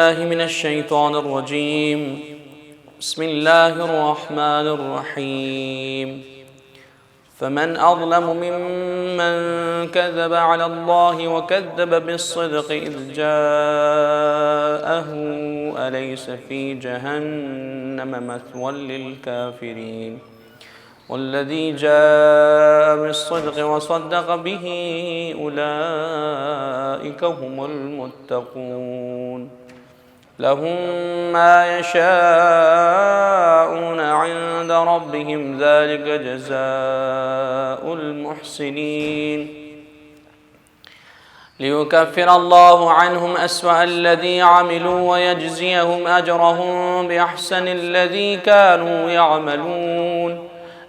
بالله من الشيطان الرجيم. بسم الله الرحمن الرحيم. فمن أظلم ممن كذب على الله وكذب بالصدق إذ جاءه أليس في جهنم مثوى للكافرين والذي جاء بالصدق وصدق به أولئك هم المتقون لهم ما يشاءون عند ربهم ذلك جزاء المحسنين ليكفر الله عنهم أسوأ الذي عملوا ويجزيهم أجرهم بأحسن الذي كانوا يعملون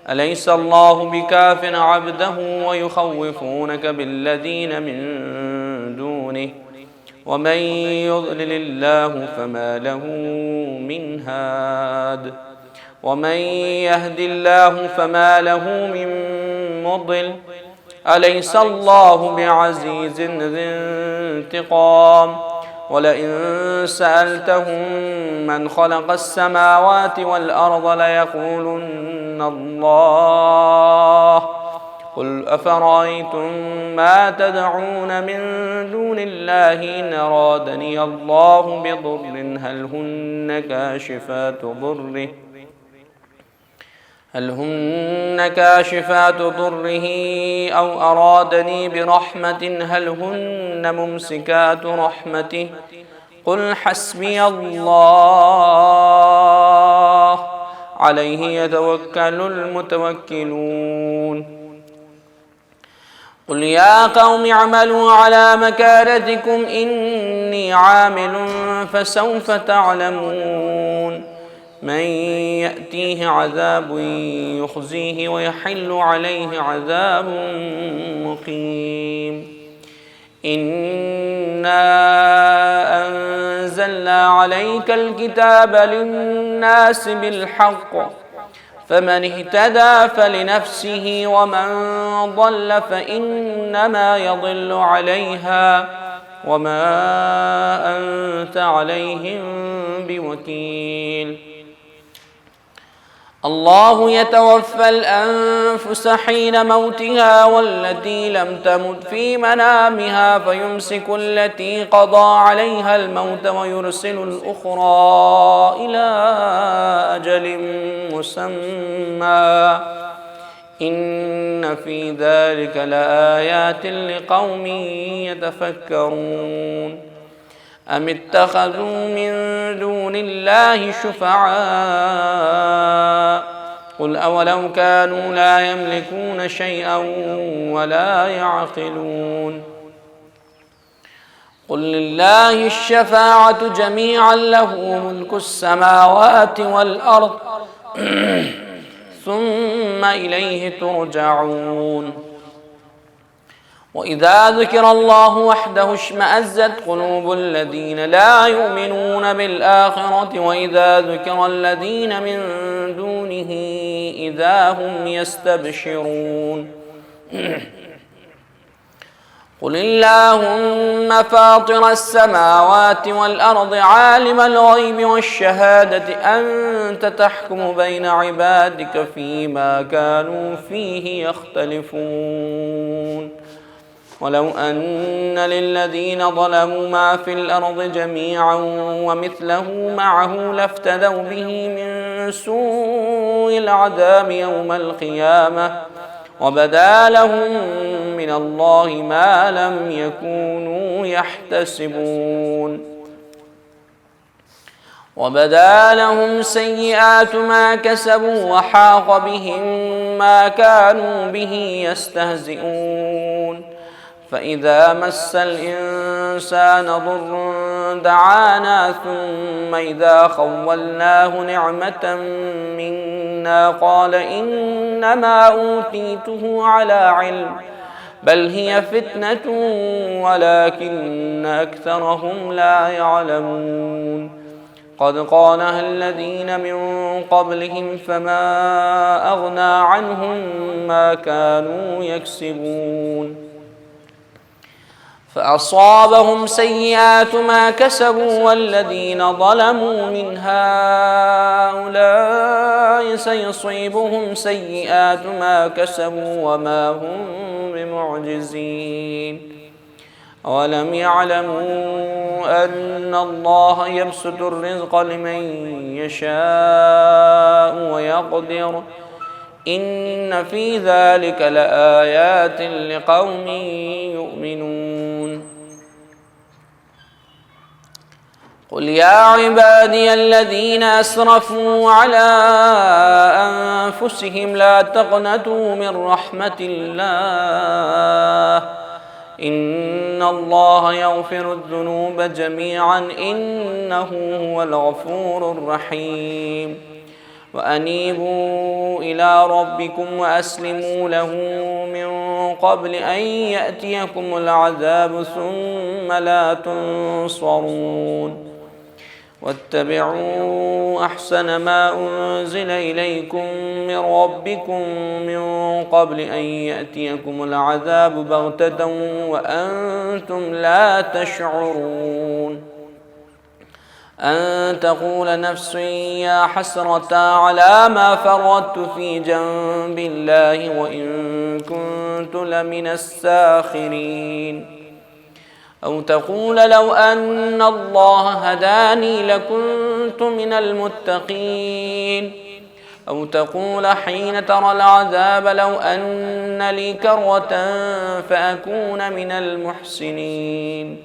أليس الله بكاف عبده ويخوفونك بالذين من دونه ومن يضلل الله فما له من هاد ومن يهد الله فما له من مضل أليس الله بعزيز ذي انتقام ولئن سألتهم من خلق السماوات والأرض ليقولن الله قل أفرأيتم ما تدعون من دون الله إن أرادني الله بضر هل هن كاشفات ضره أو أرادني برحمة هل هن ممسكات رحمته قل حسبي الله عليه يتوكل المتوكلون قل يا قوم اعملوا على مكانتكم إني عامل فسوف تعلمون من يأتيه عذاب يخزيه ويحل عليه عذاب مقيم إنا أنزلنا عليك الكتاب للناس بالحق فمن اهتدى فلنفسه ومن ضل فإنما يضل عليها وما أنت عليهم بوكيل الله يتوفى الأنفس حين موتها والتي لم تمت في منامها فيمسك التي قضى عليها الموت ويرسل الأخرى إلى أجل مسمى إن في ذلك لآيات لقوم يتفكرون أم اتخذوا من دون الله شفعاء قل أولو كانوا لا يملكون شيئا ولا يعقلون قل لله الشفاعة جميعا له ملك السماوات والأرض ثم إليه ترجعون وإذا ذكر الله وحده اشمأزت قلوب الذين لا يؤمنون بالآخرة وإذا ذكر الذين من دونه إذا هم يستبشرون قل اللهم فاطر السماوات والأرض عالم الغيب والشهادة أنت تحكم بين عبادك فيما كانوا فيه يختلفون ولو أن للذين ظلموا ما في الأرض جميعا ومثله معه لافتدوا به من سوء العذاب يوم القيامة وبدا لهم من الله ما لم يكونوا يحتسبون وبدا لهم سيئات ما كسبوا وحاق بهم ما كانوا به يستهزئون فإذا مس الإنسان ضر دعانا ثم إذا خولناه نعمة منا قال إنما أوتيته على علم بل هي فتنة ولكن أكثرهم لا يعلمون قد قالها الذين من قبلهم فما أغنى عنهم ما كانوا يكسبون فأصابهم سيئات ما كسبوا والذين ظلموا من هؤلاء سيصيبهم سيئات ما كسبوا وما هم بمعجزين. أولم يعلموا أن الله يبسط الرزق لمن يشاء ويقدر إن في ذلك لآيات لقوم يؤمنون. قل يا عبادي الذين أسرفوا على أنفسهم لا تقنطوا من رحمة الله إن الله يغفر الذنوب جميعا إنه هو الغفور الرحيم. وأنيبوا إلى ربكم وأسلموا له من قبل أن يأتيكم العذاب ثم لا تنصرون. واتبعوا أحسن ما أنزل إليكم من ربكم من قبل أن يأتيكم العذاب بغتة وأنتم لا تشعرون. أن تقول نفس يا حسرة على ما فرطت في جنب الله وإن كنت لمن الساخرين. أو تقول لو أن الله هداني لكنت من المتقين. أو تقول حين ترى العذاب لو أن لي كرة فأكون من المحسنين.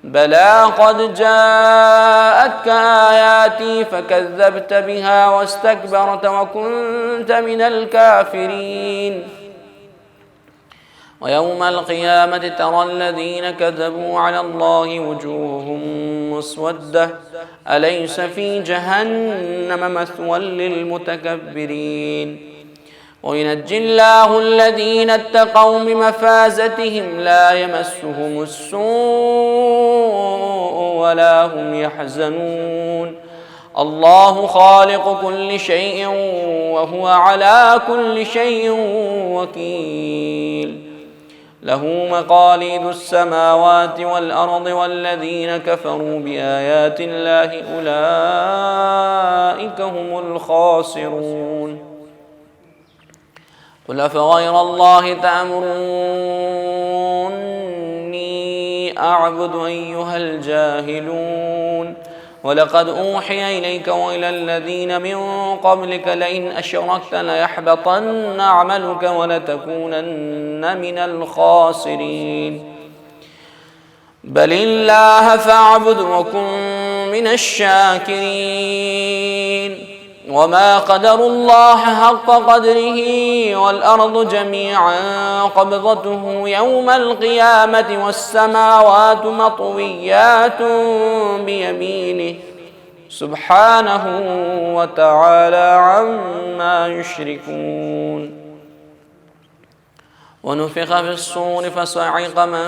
بلى قد جاءتك آياتي فكذبت بها واستكبرت وكنت من الكافرين. ويوم القيامة ترى الذين كذبوا على الله وجوههم مسودة أليس في جهنم مثوى للمتكبرين. وينجي الله الذين اتقوا بمفازتهم لا يمسهم السوء ولا هم يحزنون. الله خالق كل شيء وهو على كل شيء وكيل. له مقاليد السماوات والأرض والذين كفروا بآيات الله أولئك هم الخاسرون. قل أفغير الله تأمروني أعبد أيها الجاهلون. ولقد أوحي إليك وإلى الذين من قبلك لئن أشركت ليحبطن عملك ولتكونن من الخاسرين. بل الله فاعبد وكن من الشاكرين. وما قدروا الله حق قدره والأرض جميعا قبضته يوم القيامة والسماوات مطويات بيمينه سبحانه وتعالى عما يشركون. ونفخ في الصور فصعق من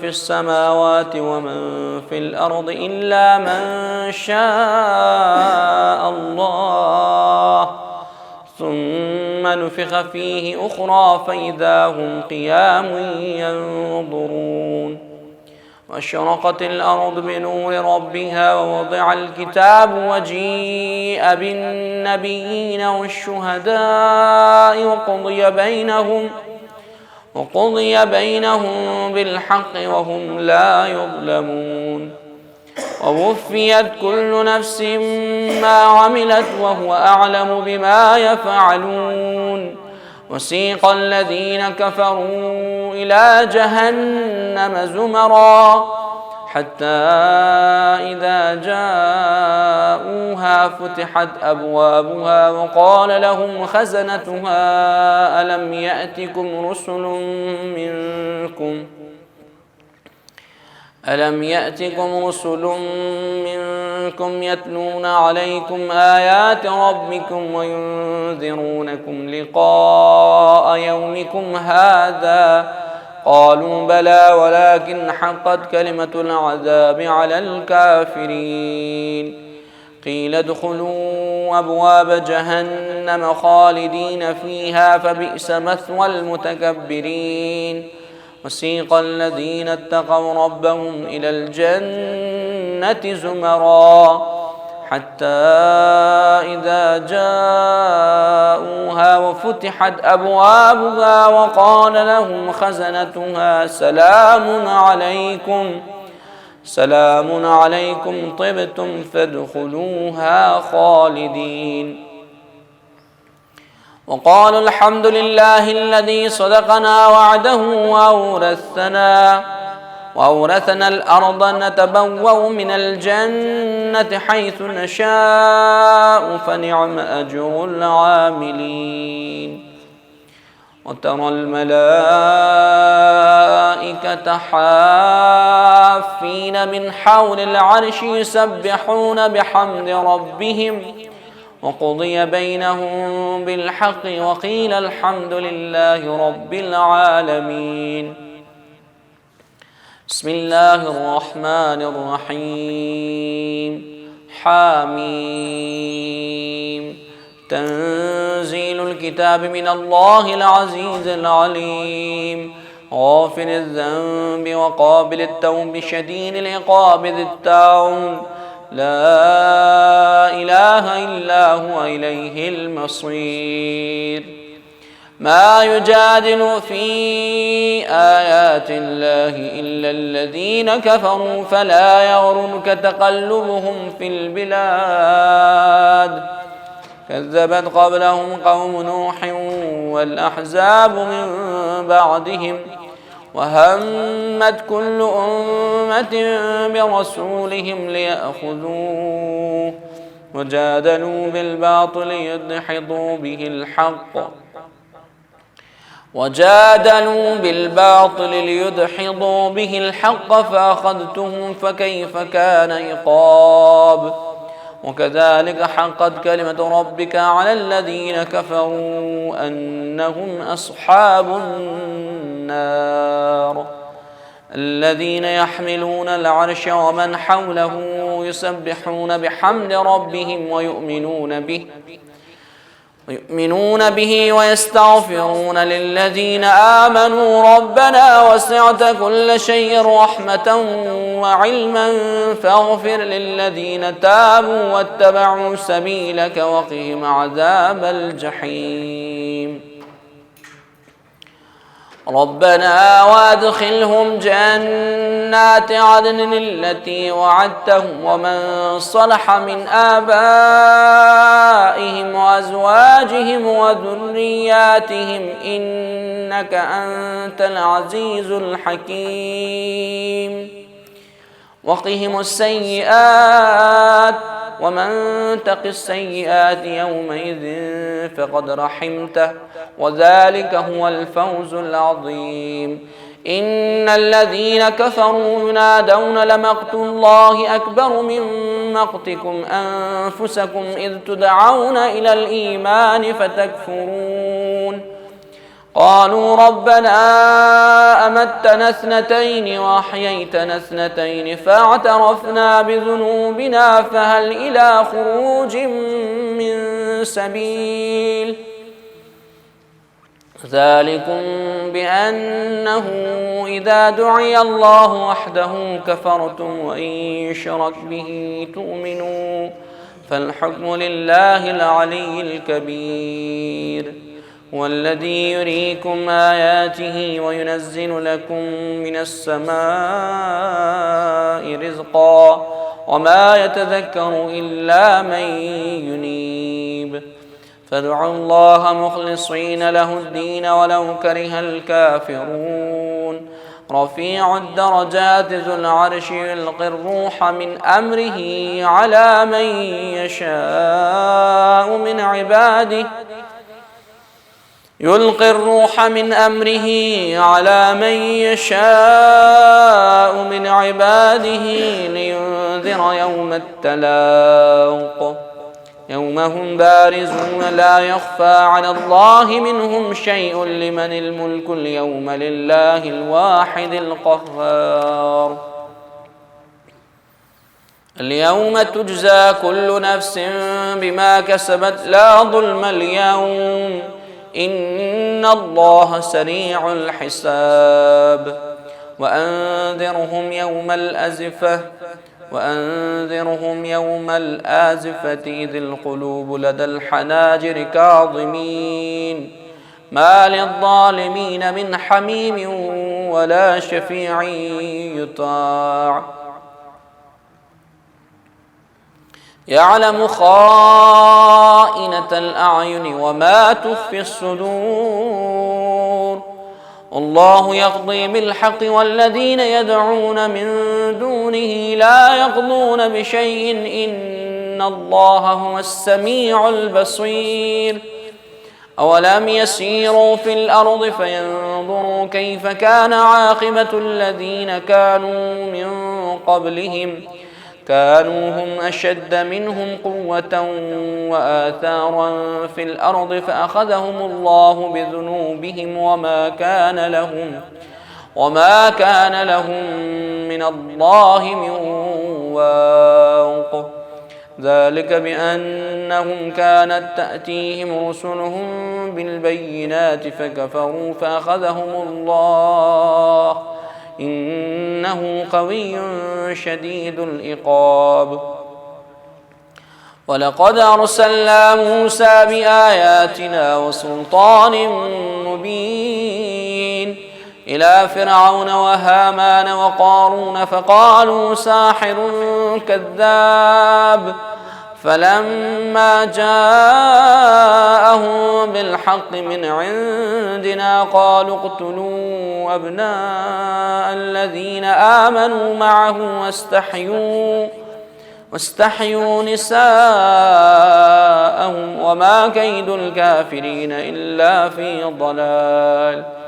في السماوات ومن في الأرض إلا من شاء الله ثم نفخ فيه أخرى فإذا هم قيام ينظرون. واشرقت الأرض بنور ربها ووضع الكتاب وجيء بالنبيين والشهداء وقضي بينهم بالحق وهم لا يظلمون. ووفيت كل نفس ما عملت وهو أعلم بما يفعلون. وسيق الذين كفروا إلى جهنم زمرا حتى إذا جاءوها فتحت أبوابها وقال لهم خزنتها ألم يأتكم رسل منكم يتلون عليكم آيات ربكم وينذرونكم لقاء يومكم هذا قالوا بلى ولكن حقت كلمة العذاب على الكافرين. قيل ادخلوا أبواب جهنم خالدين فيها فبئس مثوى المتكبرين. وسيق الذين اتقوا ربهم إلى الجنة زمرا حتى إذا جاءوها وفتحت أبوابها وقال لهم خزنتها سلام عليكم طبتم فادخلوها خالدين. وقالوا الحمد لله الذي صدقنا وعده وأورثنا الأرض نتبوأ من الجنة حيث نشاء فنعم أجر العاملين. وترى الملائكة حافين من حول العرش يسبحون بحمد ربهم وقضي بينهم بالحق وقيل الحمد لله رب العالمين. بسم الله الرحمن الرحيم. حاميم. تنزيل الكتاب من الله العزيز العليم غافر الذنب وقابل التوب شديد العقاب ذي الطاعون لا إله إلا هو إليه المصير. ما يجادل في آيات الله إلا الذين كفروا فلا يغررك تقلبهم في البلاد كذبت قبلهم قوم نوح والأحزاب من بعدهم وهمت كل أمة برسولهم ليأخذوه وجادلوا بالباطل ليدحضوا به الحق فأخذتهم فكيف كان عقاب. وكذلك حقت كلمة ربك على الذين كفروا أنهم أصحاب النار. الذين يحملون العرش ومن حوله يسبحون بحمد ربهم ويؤمنون به ويستغفرون للذين آمنوا ربنا وسعت كل شيء رحمة وعلما فاغفر للذين تابوا واتبعوا سبيلك وقهم عذاب الجحيم. ربنا وادخلهم جنات عدن التي وعدتهم ومن صلح من آبائهم وأزواجهم وذرياتهم إنك أنت العزيز الحكيم. وقهم السيئات ومن تق السيئات يومئذ فقد رحمته وذلك هو الفوز العظيم. إن الذين كفروا ينادون لمقت الله أكبر من مقتكم أنفسكم إذ تدعون إلى الإيمان فتكفرون. قالوا ربنا أمتنا اثنتين وأحييتنا اثنتين فاعترفنا بذنوبنا فهل إلى خروج من سبيل. ذلكم بأنه إذا دعي الله وحده كفرتم وإن يشرك به تؤمنوا فالحكم لله العلي الكبير. والذي يريكم آياته وينزل لكم من السماء رزقا وما يتذكر إلا من ينيب. فادعوا الله مخلصين له الدين ولو كره الكافرون. رفيع الدرجات ذو العرش يلقي الروح من أمره على من يشاء من عباده لينذر يوم التلاق يوم هم بارزون لا يخفى على الله منهم شيء لمن الملك اليوم لله الواحد القهار. اليوم تجزى كل نفس بما كسبت لا ظلم اليوم إن الله سريع الحساب. وأنذرهم يوم الآزفة إذ القلوب لدى الحناجر كاظمين ما للظالمين من حميم ولا شفيع يطاع يعلم خائنة الأعين وما تخفي الصدور الله يقضي بالحق والذين يدعون من دونه لا يقضون بشيء إن الله هو السميع البصير أولم يسيروا في الأرض فينظروا كيف كان عاقبة الذين كانوا من قبلهم كانوا هم أشد منهم قوة وآثارا في الأرض فأخذهم الله بذنوبهم وما كان لهم من الله من واق ذلك بأنهم كانت تأتيهم رسلهم بالبينات فكفروا فأخذهم الله إنه قوي شديد العقاب ولقد أرسلنا موسى بآياتنا وسلطان مبين إلى فرعون وهامان وقارون فقالوا ساحر كذاب فلما جاءهم بالحق من عندنا قالوا اقتلوا أبناء الذين آمنوا معه واستحيوا نساءهم وما كيد الكافرين إلا في ضلال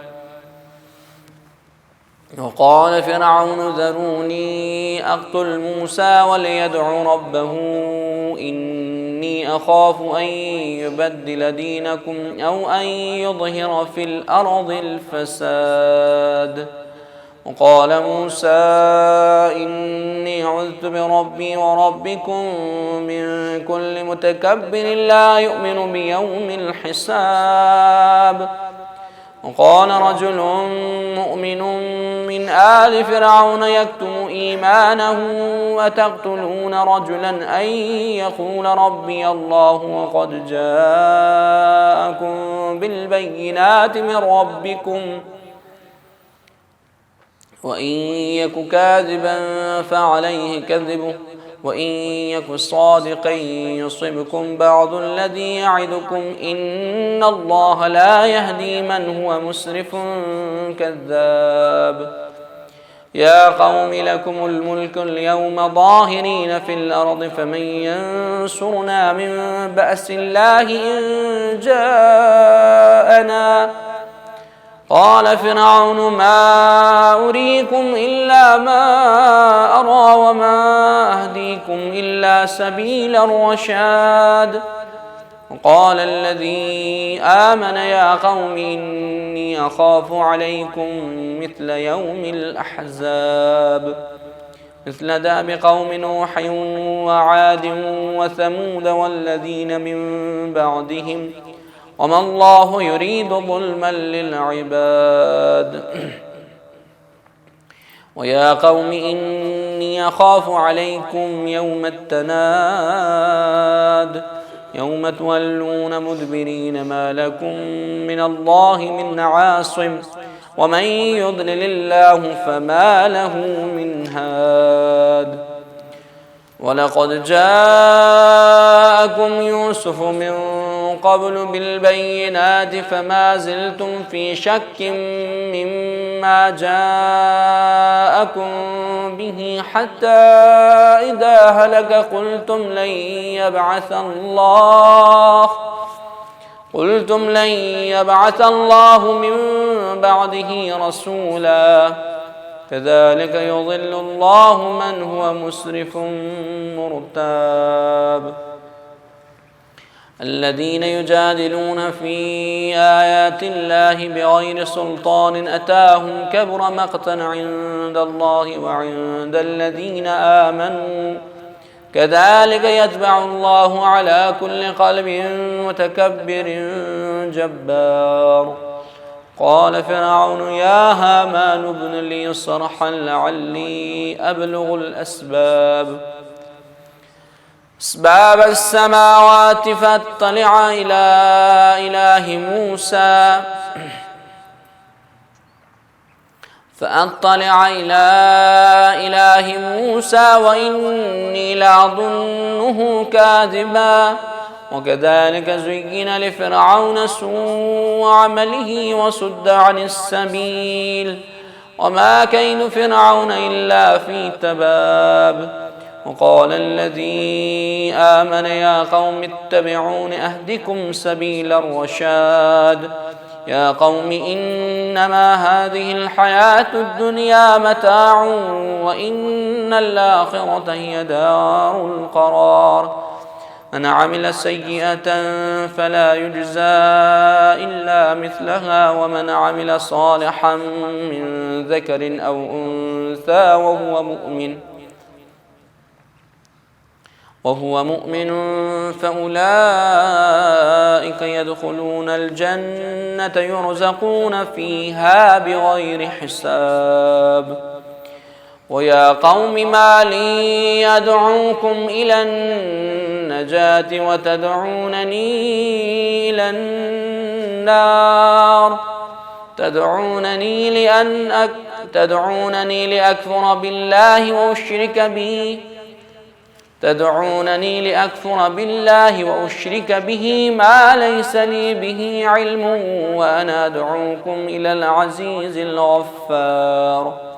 وقال فرعون ذروني أقتل موسى وليدع ربه إني أخاف أن يبدل دينكم أو أن يظهر في الأرض الفساد وقال موسى إني عذت بربي وربكم من كل متكبر لا يؤمن بيوم الحساب وقال رجل مؤمن من آل فرعون يكتم إيمانه وتقتلون رجلا أن يقول ربي الله وقد جاءكم بالبينات من ربكم وإن يك كاذبا فعليه كذبه وإن يك صادقا يصبكم بعض الذي يعدكم إن الله لا يهدي من هو مسرف كذاب يا قوم لكم الملك اليوم ظاهرين في الأرض فمن ينصرنا من بأس الله إن جاءنا قال فرعون ما أريكم إلا ما أرى وما أهديكم إلا سبيل الرشاد وقال الذي آمن يا قوم إني أخاف عليكم مثل يوم الأحزاب مثل داب قوم نوح وعاد وثمود والذين من بعدهم وما الله يريد ظلما للعباد ويا قوم إني أخاف عليكم يوم التناد يوم تولون مدبرين ما لكم من الله من عاصم ومن يضلل الله فما له من هاد ولقد جاءكم يوسف من قبل بالبينات فما زلتم في شك مما جاءكم به حتى إذا هلك قلتم لن يبعث الله من بعده رسولا كذلك يضل الله من هو مسرف مرتاب الذين يجادلون في آيات الله بغير سلطان أتاهم كبر مقتا عند الله وعند الذين آمنوا كذلك يطبع الله على كل قلب متكبر جبار. قال فرعون يا هامان ابن لي صرحا لعلي أبلغ الأسباب السماوات فاطلع إلى إله موسى وإني لأظنه كاذبا. وكذلك زين لفرعون سوء عمله وصد عن السبيل وما كيد فرعون إلا في تباب. وقال الذي آمن يا قوم اتبعون أهدكم سبيل الرشاد. يا قوم إنما هذه الحياة الدنيا متاع وإن الآخرة هي دار القرار. من عمل سيئة فلا يجزى إلا مثلها ومن عمل صالحا من ذكر أو أنثى وهو مؤمن فأولئك يدخلون الجنة يرزقون فيها بغير حساب. ويا قوم ما لي أدعوكم إلى النجاة وتدعونني إلى النار. تدعونني لأكفر بالله وأشرك به ما ليس لي به علم وأنا أدعوكم إلى العزيز الغفار.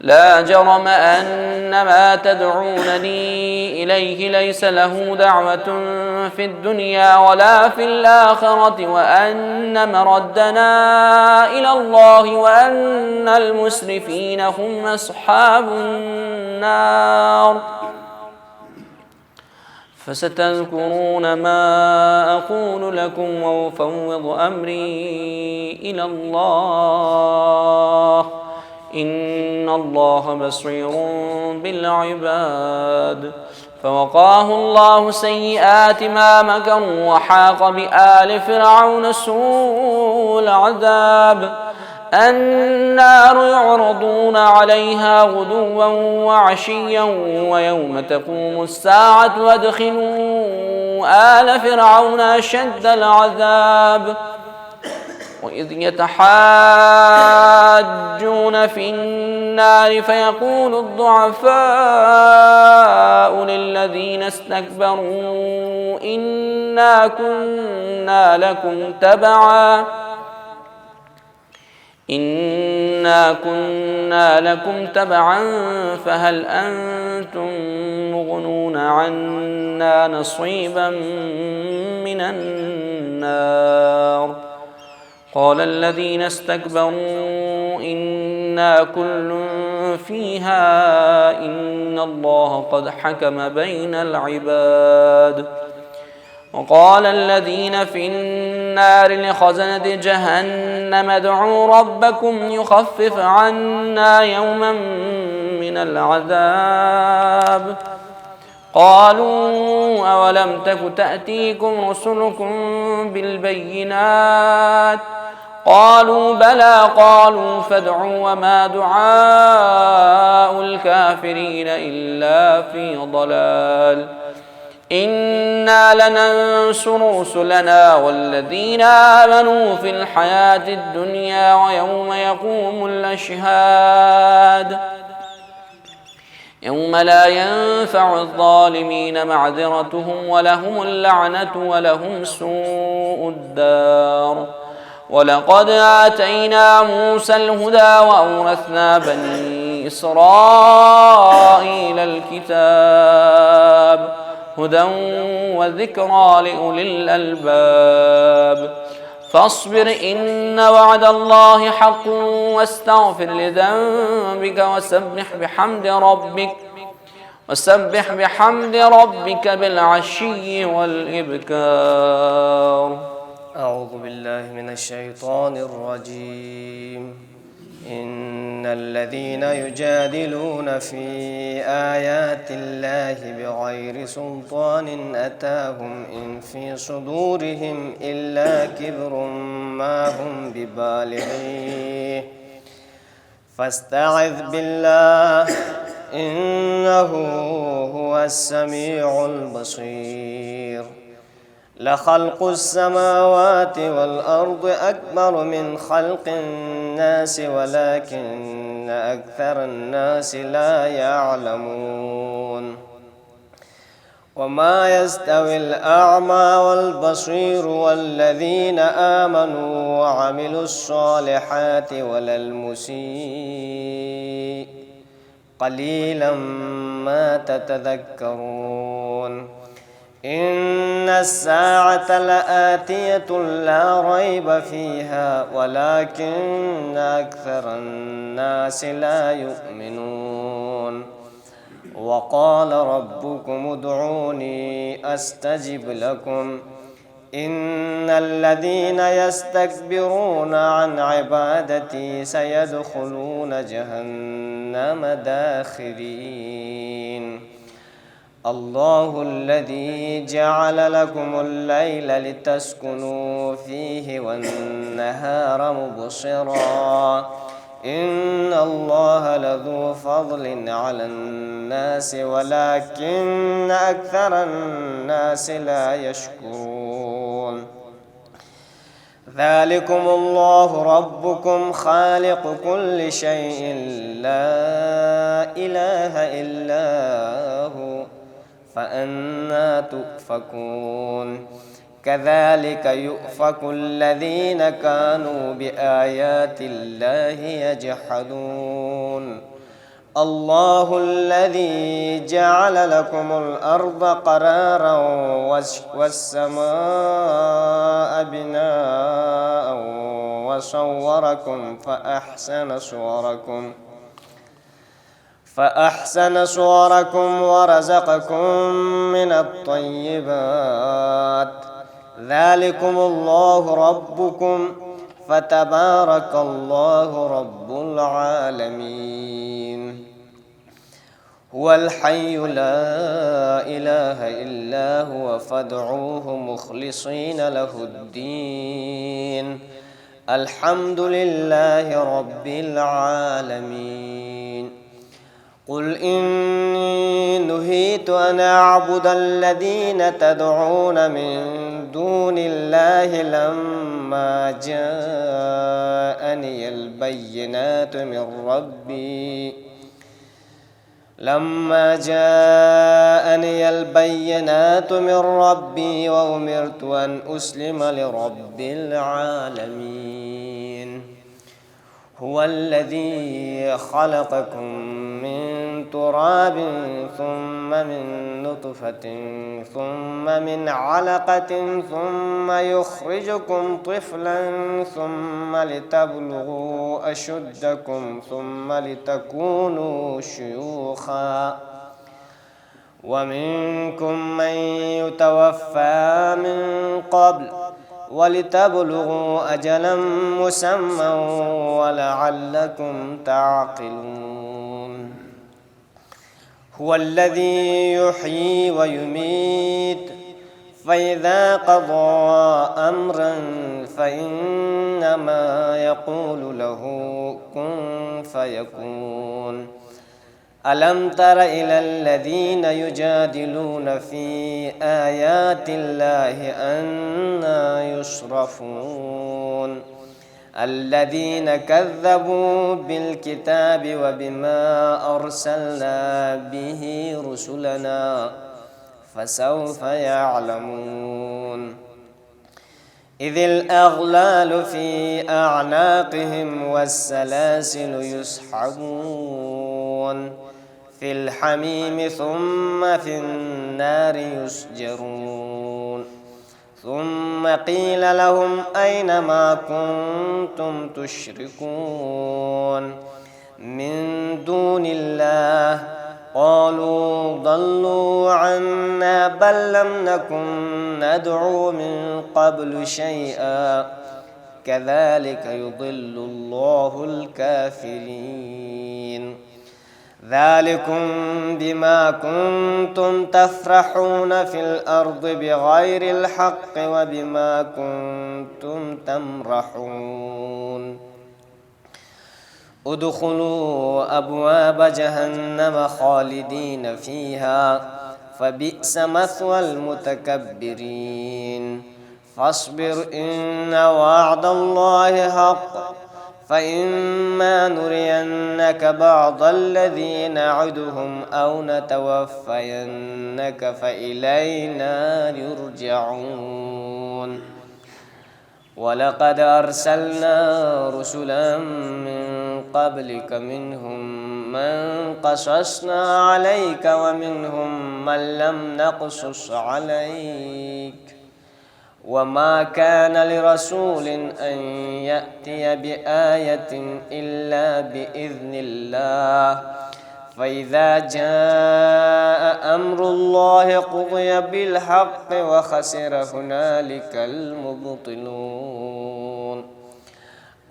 لا جرم أن ما تدعونني إليه ليس له دعوة في الدنيا ولا في الآخرة وأن مردنا إلى الله وأن المسرفين هم أصحاب النار. فستذكرون ما أقول لكم وأفوض أمري إلى الله إن الله بصير بالعباد. فوقاه الله سيئات ما مكروا وحاق بآل فرعون سوء العذاب. النار يعرضون عليها غدوا وعشيا ويوم تقوم الساعة وادخلوا آل فرعون أشد العذاب. وإذ يتحاجون في النار فيقول الضعفاء للذين استكبروا إنا كنا لكم تبعا فهل أنتم مغنون عنا نصيبا من النار. قال الذين استكبروا إنا كل فيها إن الله قد حكم بين العباد. وقال الذين في النار لخزنة جهنم ادعوا ربكم يخفف عنا يوما من العذاب. قالوا أولم تك تأتيكم رسلكم بالبينات قالوا بلى قالوا فادعوا وما دعاء الكافرين إلا في ضلال. إنا لننصر رسلنا والذين آمنوا في الحياة الدنيا ويوم يقوم الأشهاد يوم لا ينفع الظالمين معذرتهم ولهم اللعنة ولهم سوء الدار. ولقد آتينا موسى الهدى وأورثنا بني إسرائيل الكتاب هدى وذكرى لأولي الألباب. فاصبر إن وعد الله حق واستغفر لذنبك وسبح بحمد ربك بالعشي والإبكار. أعوذ بالله من الشيطان الرجيم. إن الذين يجادلون في آيات الله بغير سلطان أتاهم إن في صدورهم إلا كبر ما هم ببالغيه فاستعذ بالله إنه هو السميع البصير لخلق السماوات والأرض أكبر من خلق الناس ولكن أكثر الناس لا يعلمون وما يستوي الأعمى والبصير والذين آمنوا وعملوا الصالحات ولا المسيء قليلا ما تتذكرون إن الساعة لآتية لا ريب فيها ولكن أكثر الناس لا يؤمنون وقال ربكم ادعوني أستجب لكم إن الذين يستكبرون عن عبادتي سيدخلون جهنم داخرين الله الذي جعل لكم الليل لتسكنوا فيه والنهار مبصرا إن الله لذو فضل على الناس ولكن أكثر الناس لا يشكرون ذلكم الله ربكم خالق كل شيء لا إله إلا هو فأنى تؤفكون كذلك يؤفك الذين كانوا بآيات الله يجحدون الله الذي جعل لكم الأرض قرارا والسماء بناء وصوركم فأحسن صوركم ورزقكم من الطيبات ذلكم الله ربكم فتبارك الله رب العالمين هو الحي لا إله إلا هو فادعوه مخلصين له الدين الحمد لله رب العالمين قل إني نهيت أن أعبد الذين تدعون من دون الله لما جاءني البينات من ربي وأمرت أن أسلم لرب العالمين هو الذي خلقكم من تراب ثم من نطفة ثم من علقة ثم يخرجكم طفلا ثم لتبلغوا أشدكم ثم لتكونوا شيوخا ومنكم من يتوفى من قبل ولتبلغوا أجلا مسمى ولعلكم تعقلون هو الذي يحيي ويميت فإذا قضى أمرا فإنما يقول له كن فيكون ألم تر إلى الذين يجادلون في آيات الله أنى يصرفون الذين كذبوا بالكتاب وبما أرسلنا به رسلنا فسوف يعلمون إذ الأغلال في أعناقهم والسلاسل يسحبون في الحميم ثم في النار يسجرون ثم قيل لهم أين ما كنتم تشركون من دون الله قالوا ضلوا عنا بل لم نكن ندعو من قبل شيئا كذلك يضل الله الكافرين ذلكم بما كنتم تفرحون في الأرض بغير الحق وبما كنتم تمرحون ادخلوا أبواب جهنم خالدين فيها فبئس مثوى المتكبرين فاصبر إن وعد الله حق فإما نرينك بعض الذي نعدهم أو نتوفينك فإلينا يرجعون ولقد أرسلنا رسلا من قبلك منهم من قصصنا عليك ومنهم من لم نقصص عليك وما كان لرسول أن يأتي بآية إلا بإذن الله فإذا جاء أمر الله قضي بالحق وخسر هنالك المبطلون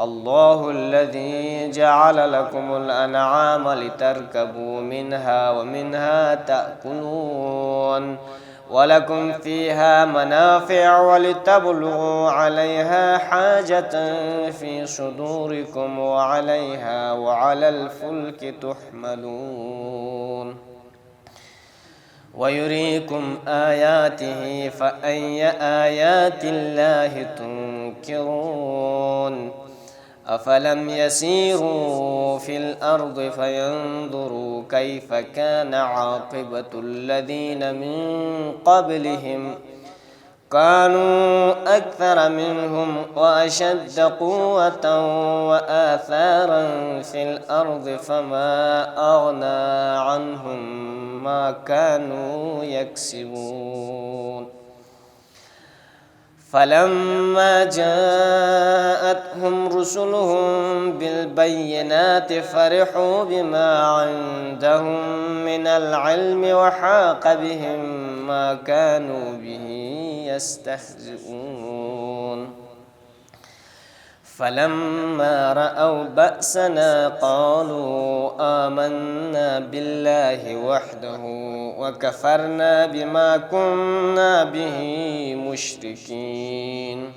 الله الذي جعل لكم الأنعام لتركبوا منها ومنها تأكلون ولكم فيها منافع ولتبلغوا عليها حاجة في صدوركم وعليها وعلى الفلك تحملون ويريكم آياته فأي آيات الله تنكرون أفلم يسيروا في الأرض فينظروا كيف كان عاقبة الذين من قبلهم كانوا أكثر منهم وأشد قوة وآثارا في الأرض فما أغنى عنهم ما كانوا يكسبون فلما جاءتهم رسلهم بالبينات فرحوا بما عندهم من العلم وحاق بهم ما كانوا به يستهزئون فلما رأوا بأسنا قالوا آمنا بالله وحده وكفرنا بما كنا به مشركين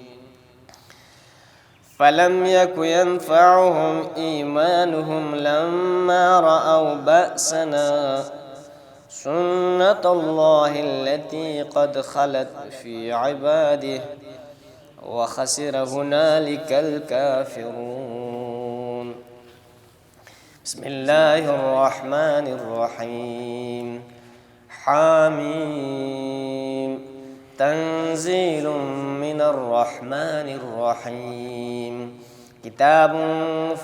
فلم يك ينفعهم إيمانهم لما رأوا بأسنا سنة الله التي قد خلت في عباده وخسر هنالك الكافرون بسم الله الرحمن الرحيم حاميم تنزيل من الرحمن الرحيم كتاب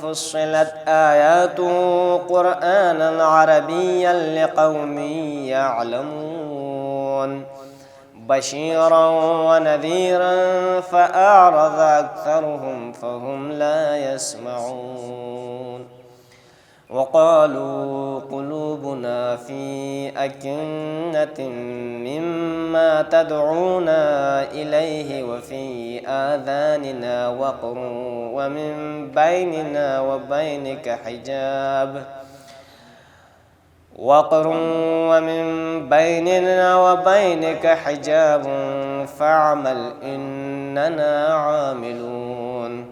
فصلت آياته قرآنا عربيا لقوم يعلمون بشيرا ونذيرا فأعرض أكثرهم فهم لا يسمعون وقالوا قلوبنا في أكنة مما تدعونا إليه وفي آذاننا وقر ومن بيننا وبينك حجاب فاعمل إننا عاملون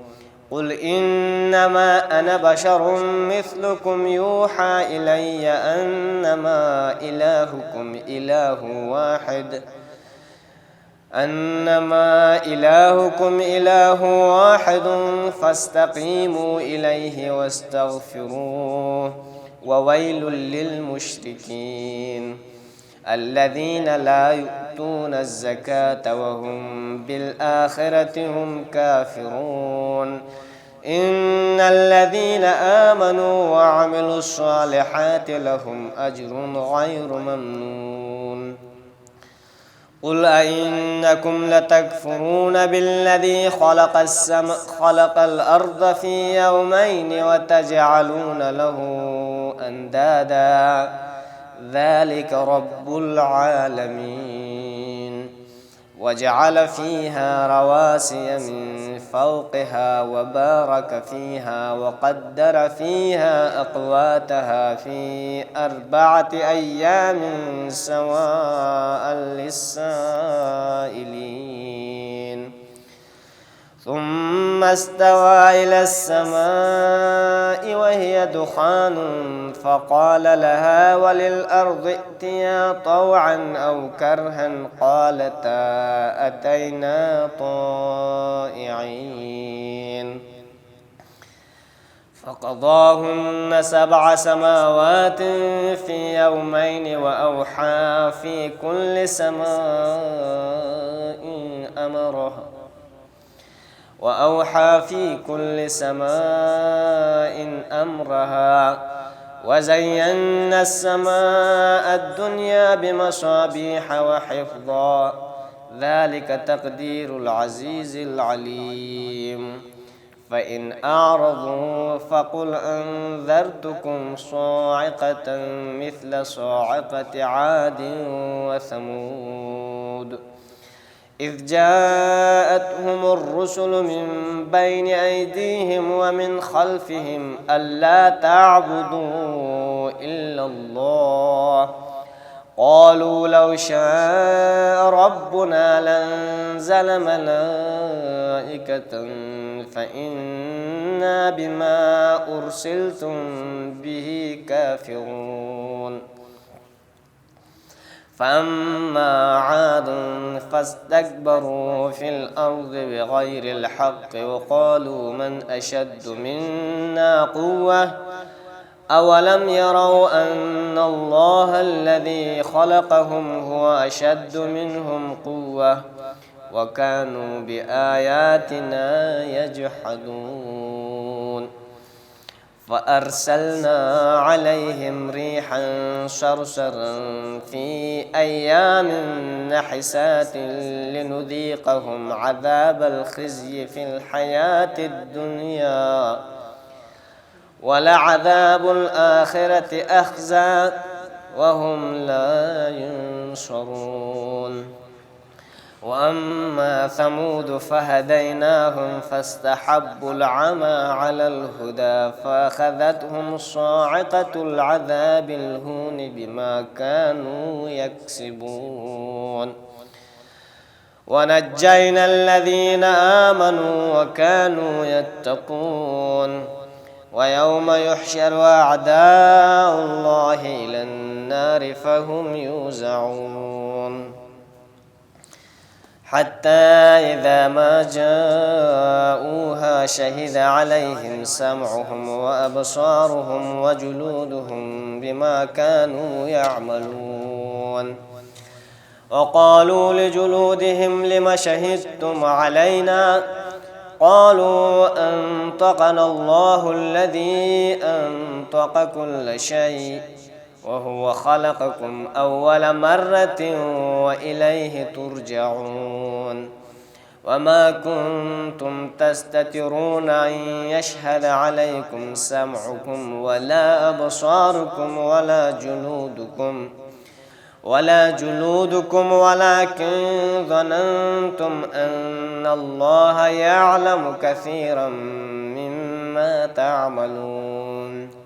قل إنما أنا بشر مثلكم يوحى إلي أنما إلهكم إله واحد فاستقيموا إليه واستغفروه وويل للمشركين الذين لا يؤتون الزكاة وهم بالآخرة هم كافرون إن الذين آمنوا وعملوا الصالحات لهم أجر غير ممنون قل أئنكم لتكفرون بالذي خلق الأرض في يومين وتجعلون له أندادا ذلك رب العالمين وجعل فيها رواسي من فوقها وبارك فيها وقدر فيها أقواتها في 4 أيام سواء للسائلين ثم استوى إلى السماء وهي دخان فقال لها وللأرض ائتيا طوعا أو كرها قالتا أتينا طائعين فقضاهن 7 سماوات في يومين وأوحى في كل سماء أمرها وزينا السماء الدنيا بمصابيح وحفظا ذلك تقدير العزيز العليم فإن أعرضوا فقل أنذرتكم صاعقة مثل صاعقة عاد وثمود إذ جاءتهم الرسل من بين أيديهم ومن خلفهم ألا تعبدوا إلا الله قالوا لو شاء ربنا لأنزل ملائكة فإنا بما أرسلتم به كافرون فأما عاد فاستكبروا في الأرض بغير الحق وقالوا من أشد منا قوة أولم يروا أن الله الذي خلقهم هو أشد منهم قوة وكانوا بآياتنا يجحدون فأرسلنا عليهم ريحا صرصرا في أيام نحسات لنذيقهم عذاب الخزي في الحياة الدنيا ولعذاب الآخرة أخزى وهم لا ينصرون وأما ثمود فهديناهم فاستحبوا العمى على الهدى فأخذتهم صاعقة العذاب الهون بما كانوا يكسبون ونجينا الذين آمنوا وكانوا يتقون ويوم يحشر أعداء الله إلى النار فهم يوزعون حتى إذا ما جاءوها شهد عليهم سمعهم وأبصارهم وجلودهم بما كانوا يعملون وقالوا لجلودهم لم شهدتم علينا قالوا أنطقنا الله الذي أنطق كل شيء وهو خلقكم أول مرة وإليه ترجعون وما كنتم تستترون أن يشهد عليكم سمعكم ولا أبصاركم ولا جلودكم ولكن ظننتم أن الله يعلم كثيرا مما تعملون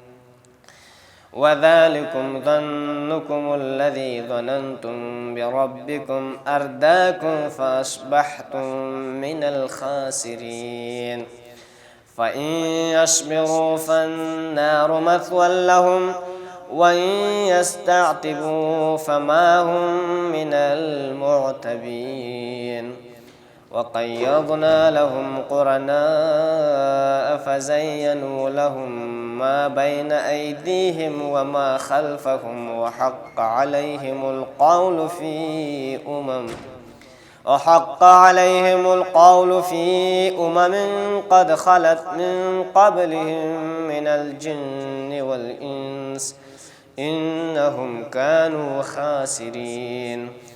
وذلكم ظنكم الذي ظننتم بربكم أرداكم فأصبحتم من الخاسرين فإن يصبروا فالنار مثوى لهم وإن يستعتبوا فما هم من المعتبين وقيضنا لهم قرناء فزينوا لهم ما بين أيديهم وما خلفهم وحق عليهم القول في أمم قد خلت من قبلهم من الجن والإنس إنهم كانوا خاسرين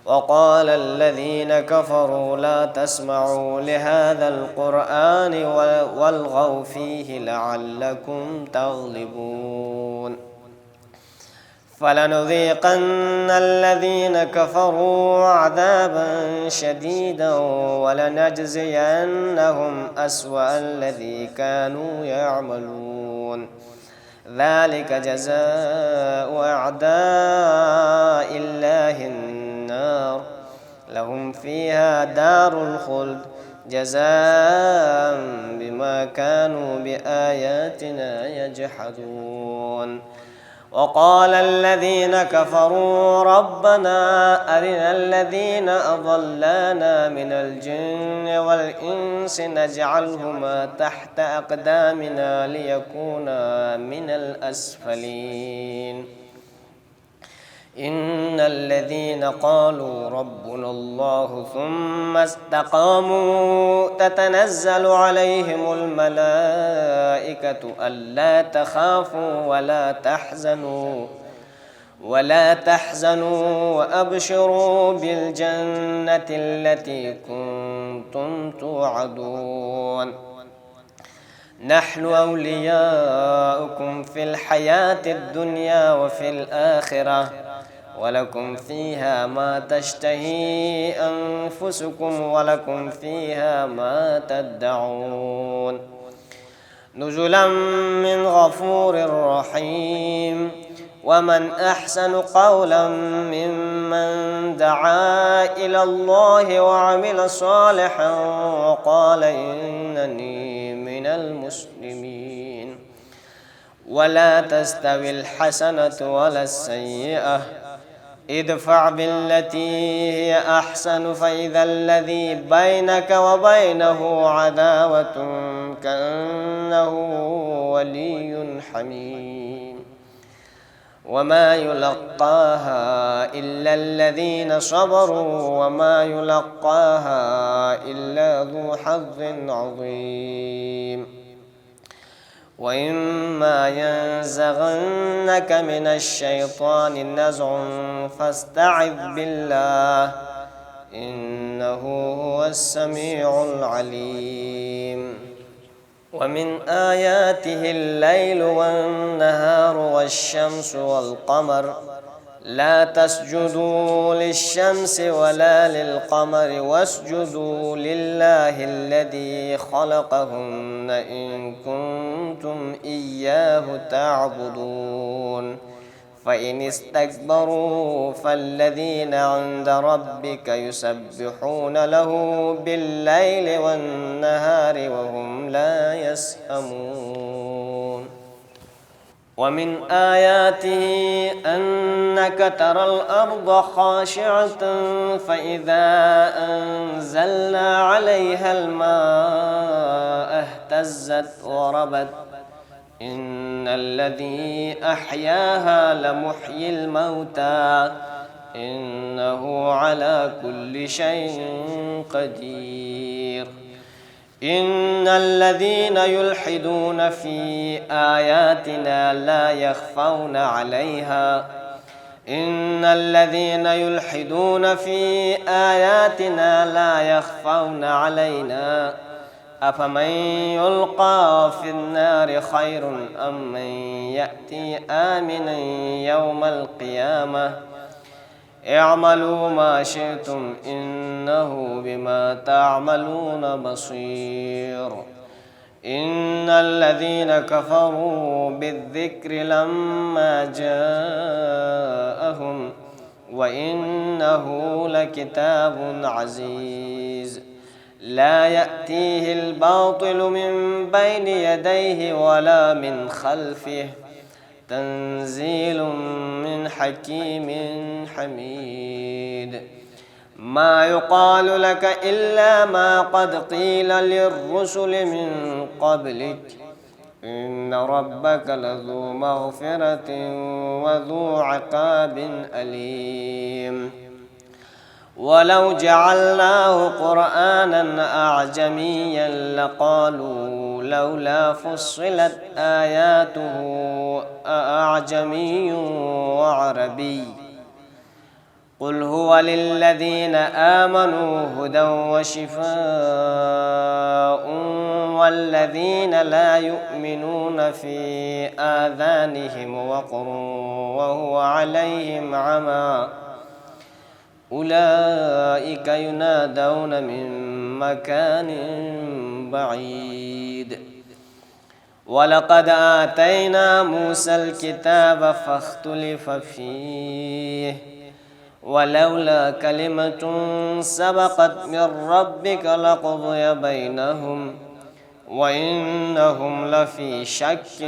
وقال الذين كفروا لا تسمعوا لهذا القرآن والغوا فيه لعلكم تغلبون فلنذيقن الذين كفروا عذابا شديدا ولنجزينهم أسوأ الذي كانوا يعملون ذلك جزاء أعداء الله النار لهم فيها دار الخلد جزاء بما كانوا بآياتنا يجحدون وقال الذين كفروا ربنا أرنا الذين أضلانا من الجن والإنس نجعلهما تحت أقدامنا ليكونا من الأسفلين إن الذين قالوا ربنا الله ثم استقاموا تتنزل عليهم الملائكة ألا تخافوا ولا تحزنوا وأبشروا بالجنة التي كنتم توعدون نحن أولياؤكم في الحياة الدنيا وفي الآخرة ولكم فيها ما تشتهي أنفسكم ولكم فيها ما تدعون نزلا من غفور رحيم ومن أحسن قولا ممن دعا إلى الله وعمل صالحا وقال إنني من المسلمين ولا تستوي الحسنة ولا السيئة ادفع بالتي هي أحسن فإذا الذي بينك وبينه عداوة كأنه ولي حميم وما يلقاها إلا الذين صبروا وما يلقاها إلا ذو حظ عظيم وإما ينزغنك من الشيطان نزغ فاستعذ بالله إنه هو السميع العليم ومن آياته الليل والنهار والشمس والقمر لا تسجدوا للشمس ولا للقمر واسجدوا لله الذي خلقهن إن كنتم إياه تعبدون فإن استكبروا فالذين عند ربك يسبحون له بالليل والنهار وهم لا يسأمون ومن آياته أنك ترى الأرض خاشعة فإذا أنزلنا عليها الماء اهتزت وربت إن الذي أحياها لمحيي الموتى إنه على كل شيء قدير إن الذين يلحدون في آياتنا لا يخفون عليها إن الذين يلحدون في آياتنا لا يخفون علينا أفمن يلقى في النار خير أم من يأتي آمنا يوم القيامة اعملوا ما شئتم إنه بما تعملون بصير إن الذين كفروا بالذكر لما جاءهم وإنه لكتاب عزيز لا يأتيه الباطل من بين يديه ولا من خلفه تنزيل من حكيم حميد ما يقال لك إلا ما قد قيل للرسل من قبلك إن ربك لذو مغفرة وذو عقاب أليم ولو جعلناه قرآنا أعجميا لقالوا لولا فصلت آياته أأعجمي وعربي قل هو للذين آمنوا هدى وشفاء والذين لا يؤمنون في آذانهم وقر وهو عليهم عمى أولئك ينادون من مكان بعيد ولقد آتينا موسى الكتاب فاختلف فيه ولولا كلمة سبقت من ربك لقضي بينهم وإنهم لفي شك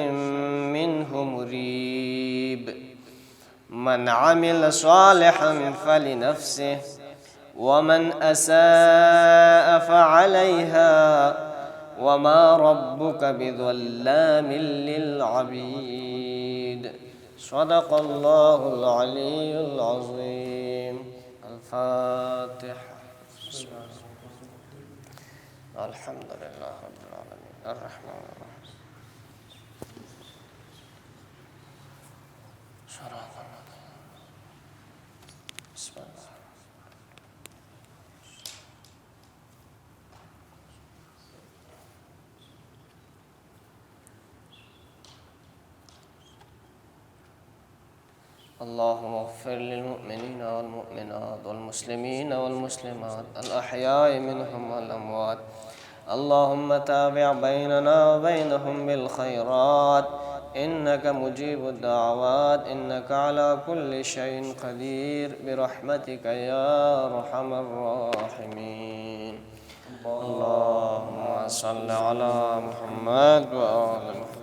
منه مريب من عمل صالحا فلنفسه ومن أساء فعليها وما ربك بظلام للعبيد صدق الله العلي العظيم الفاتحة الحمد لله رب العالمين الرحمن الرحيم صراط الذين بسم الله اللهم اغفر للمؤمنين والمؤمنات والمسلمين والمسلمات الأحياء منهم والأموات اللهم تابع بيننا وبينهم بالخيرات إنك مجيب الدعوات إنك على كل شيء قدير برحمتك يا أرحم الراحمين اللهم صل على محمد وآل محمد